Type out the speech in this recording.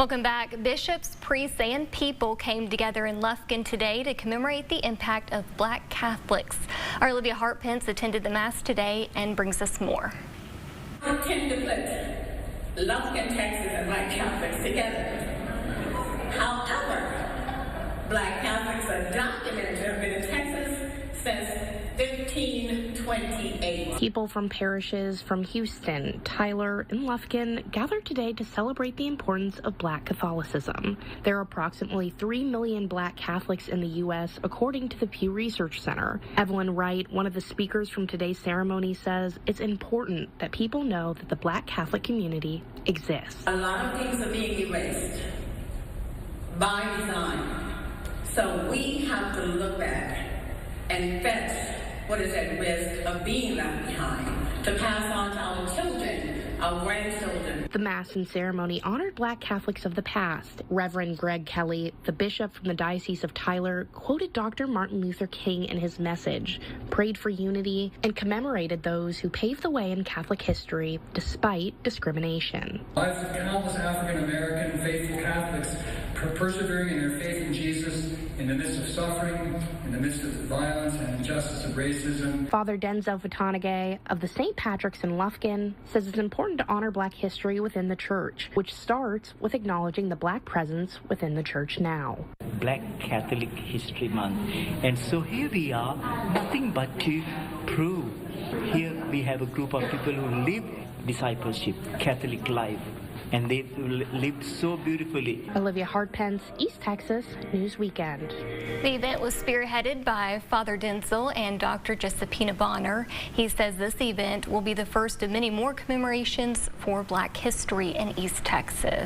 Welcome back. Bishops, priests, and people came together in Lufkin today to commemorate the impact of Black Catholics. Our Olivia Hartpence attended the Mass today and brings us more. I tend to put Lufkin, Texas and Black Catholics together. However, Black Catholics are documented to have been in Texas since 1528. People from parishes from Houston, Tyler, and Lufkin gathered today to celebrate the importance of Black Catholicism. There are approximately 3 million Black Catholics in the U.S., according to the Pew Research Center. Evelyn Wright, one of the speakers from today's ceremony, says it's important that people know that the Black Catholic community exists. A lot of things are being erased by design. So we have to look back and fetch what is at risk of being left behind to pass on to our children, our grandchildren. The Mass and ceremony honored Black Catholics of the past. Reverend Greg Kelly, the bishop from the Diocese of Tyler, quoted Dr. Martin Luther King in his message, prayed for unity, and commemorated those who paved the way in Catholic history despite discrimination. Lives of countless African-American faithful Catholics persevering in their faith in Jesus in the midst of suffering, in the midst of violence and injustice of racism. Father Denzel Fatanagay of the St. Patrick's in Lufkin says it's important to honor Black history within the church, which starts with acknowledging the Black presence within the church now. Black Catholic History Month. And so here we are, nothing but to prove. Here we have a group of people who live discipleship, Catholic life, and they lived so beautifully. Olivia Hartpence, East Texas News Weekend. The event was spearheaded by Father Denzel and Dr. Josephina Bonner. He says this event will be the first of many more commemorations for Black history in East Texas.